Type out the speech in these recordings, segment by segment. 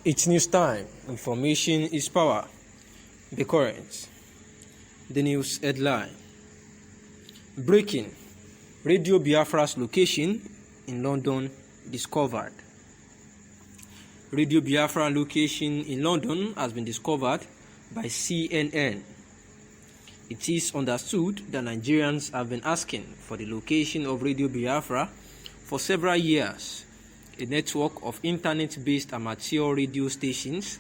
It's news time. Information is power. The current. The news headline. Breaking. Radio Biafra's location in London discovered. Radio Biafra location in London has been discovered by CNN. It is understood that Nigerians have been asking for the location of Radio Biafra for several years, a network of internet-based amateur radio stations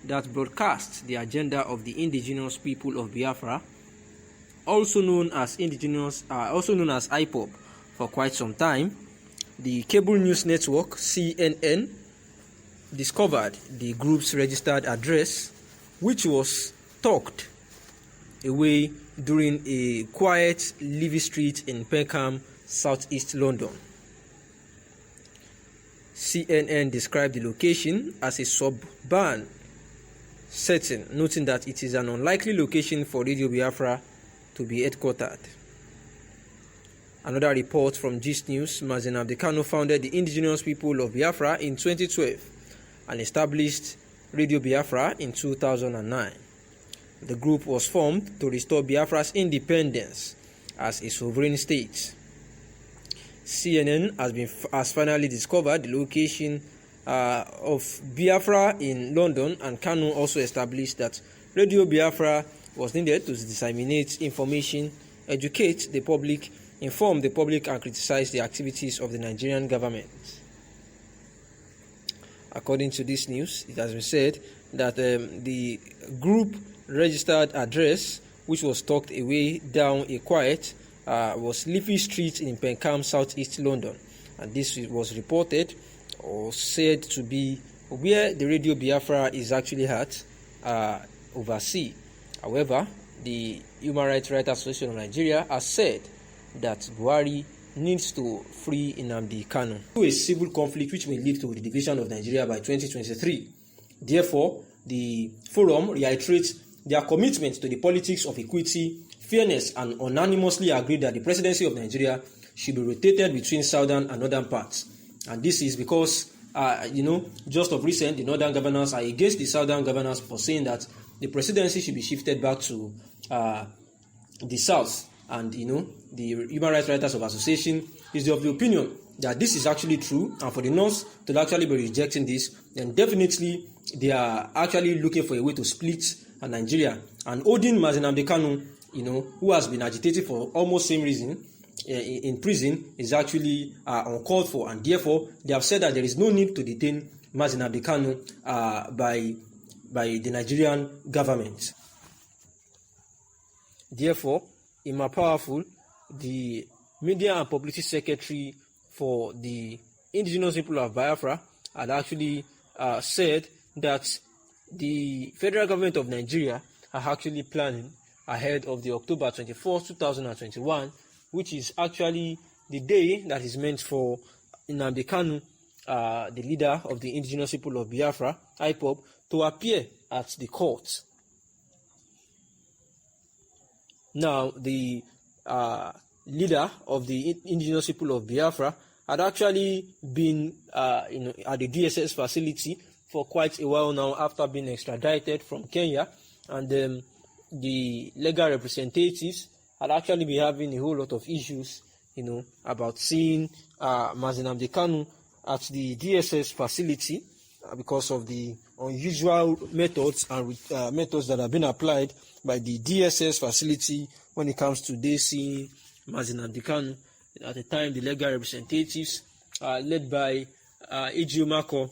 that broadcast the agenda of the indigenous people of Biafra, also known as IPOB, for quite some time. The cable news network CNN discovered the group's registered address, which was tucked away during a quiet Levy Street in Peckham, southeast London. CNN described the location as a suburban setting, noting that it is an unlikely location for Radio Biafra to be headquartered. Another report from Gist News, Mazi Nnamdi Kanu founded the indigenous people of Biafra in 2012 and established Radio Biafra in 2009. The group was formed to restore Biafra's independence as a sovereign state. CNN has finally discovered the location of Biafra in London, and Kanu also established that Radio Biafra was needed to disseminate information, educate the public, inform the public, and criticize the activities of the Nigerian government. According to this news, it has been said that the group registered address, which was tucked away down a quiet, was Levy Street in Peckham, southeast London, and this was reported or said to be where the Radio Biafra is actually at overseas. However, the Human Rights Writers Association of Nigeria has said that Buhari needs to free Nnamdi Kanu. A civil conflict which may lead to the division of Nigeria by 2023. Therefore, the forum reiterates their commitment to the politics of equity, fairness, and unanimously agreed that the presidency of Nigeria should be rotated between southern and northern parts. And this is because, just of recent, the northern governors are against the southern governors for saying that the presidency should be shifted back to the south. And, the Human Rights Writers of Association is of the opinion that this is actually true, and for the North to actually be rejecting this, then definitely they are actually looking for a way to split Nigeria. And holding Mazi Nnamdi Kanu, who has been agitated for almost same reason in prison, is actually uncalled for, and therefore they have said that there is no need to detain Mazi Nnamdi Kanu by the Nigerian government. Therefore, Ima Powerful, the Media and Publicity Secretary for the indigenous people of Biafra, had actually said that the federal government of Nigeria are actually planning ahead of the October 24th, 2021, which is actually the day that is meant for Nnamdi Kanu, the leader of the indigenous people of Biafra, IPOB, to appear at the court. Now, the leader of the indigenous people of Biafra had actually been at the DSS facility for quite a while now after being extradited from Kenya, and the legal representatives had actually been having a whole lot of issues, about seeing Mazi Nnamdi Kanu at the DSS facility because of the unusual methods and methods that have been applied by the DSS facility when it comes to they seeing Mazi Nnamdi Kanu. At the time, the legal representatives led by Ejio Mako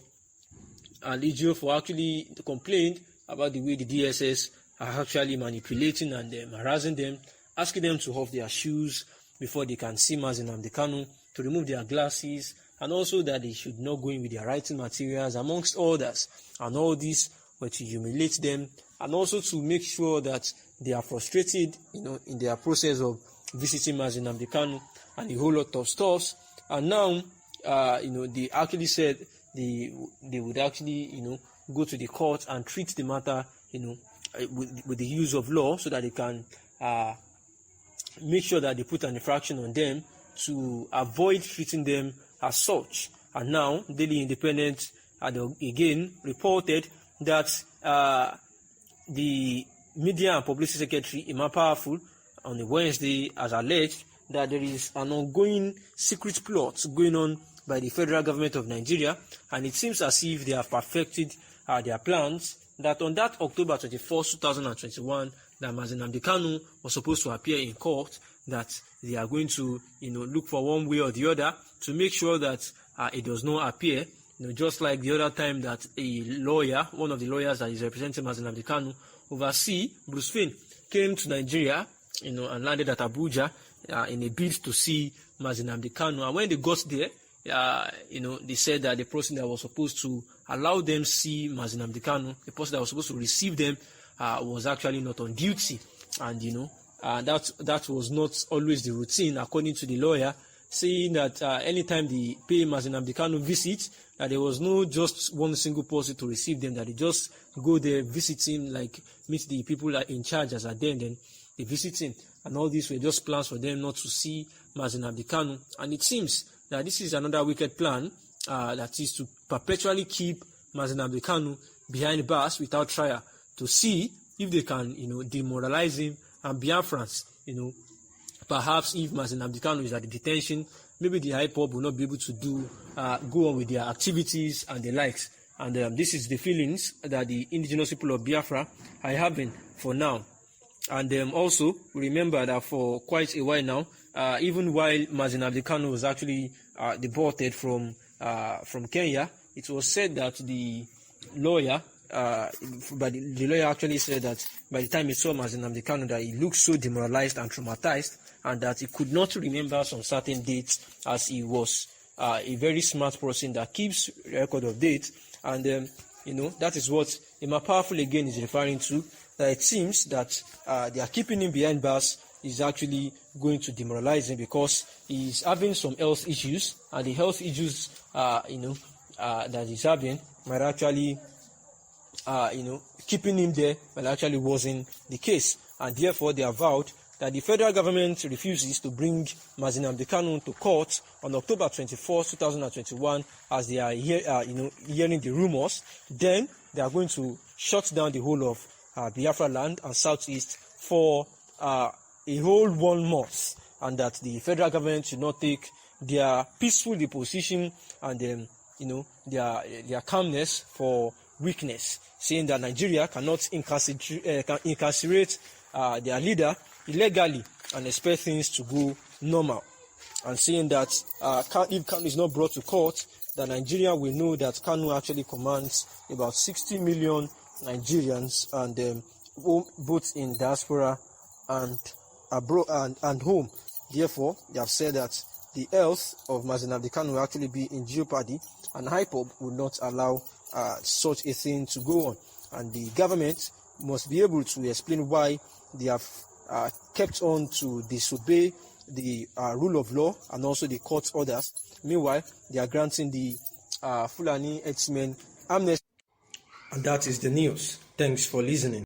and Ejio for actually complained about the way the DSS are actually manipulating and harassing them, asking them to off their shoes before they can see Mazi Nnamdi Kanu, to remove their glasses, and also that they should not go in with their writing materials, amongst others. And all this were to humiliate them, and also to make sure that they are frustrated, in their process of visiting Mazi Nnamdi Kanu, and a whole lot of stuff. And now, they actually said they would actually, go to the court and treat the matter, with the use of law, so that they can make sure that they put an infraction on them to avoid treating them as such. And now, Daily Independent again reported that the Media and Publicity Secretary, Emma Powerful, on the Wednesday has alleged that there is an ongoing secret plot going on by the federal government of Nigeria, and it seems as if they have perfected their plans, that on that October 24, 2021, that Mazi Nnamdi Kanu was supposed to appear in court, that they are going to look for one way or the other to make sure that it does not appear, just like the other time that a lawyer, one of the lawyers that is representing Mazi Nnamdi Kanu overseas, Bruce Finn, came to Nigeria and landed at Abuja in a bid to see Mazi Nnamdi Kanu. And when they got there, they said that the person that was supposed to allow them see Mazi Nnamdi Kanu, the person that was supposed to receive them, was actually not on duty. And that was not always the routine, according to the lawyer, saying that anytime they pay Mazi Nnamdi Kanu visit, there was no just one single person to receive them, that they just go there, visit him, like meet the people in charge as at then they visit him. And all these were just plans for them not to see Mazi Nnamdi Kanu. And it seems that this is another wicked plan, that is to perpetually keep Mazi Nnamdi Kanu behind bars without trial, to see if they can, demoralize him. And Biafrans, perhaps if Mazi Nnamdi Kanu is at the detention, maybe the IPOB will not be able to go on with their activities and the likes. And this is the feelings that the indigenous people of Biafra are having for now. And also, remember that for quite a while now, even while Mazi Nnamdi Kanu was actually deported from Kenya, it was said that the lawyer, the lawyer actually said that by the time he saw Mazi Nnamdi Kanu, that he looked so demoralized and traumatized, and that he could not remember some certain dates, as he was a very smart person that keeps record of dates. And that is what Emma Powerful again is referring to, that it seems that they are keeping him behind bars is actually going to demoralize him, because he's having some health issues, and the health issues that he's having might actually keeping him there, but actually wasn't the case. And therefore they have vowed that the federal government refuses to bring Mazi Nnamdi Kanu to court on October 24, 2021, as they are hearing the rumors. Then they are going to shut down the whole of Biafra land and southeast for a whole 1 month, and that the federal government should not take their peaceful deposition and their calmness for weakness, saying that Nigeria cannot incarcerate their leader illegally and expect things to go normal, and saying that if Kanu is not brought to court, that Nigeria will know that Kanu actually commands about 60 million Nigerians, and both in diaspora and abroad and home. Therefore, they have said that the health of Mazi Nnamdi Kanu will actually be in jeopardy, and IPOB will not allow such a thing to go on. And the government must be able to explain why they have kept on to disobey the rule of law and also the court orders. Meanwhile, they are granting the Fulani Herdsmen amnesty. And that is the news. Thanks for listening.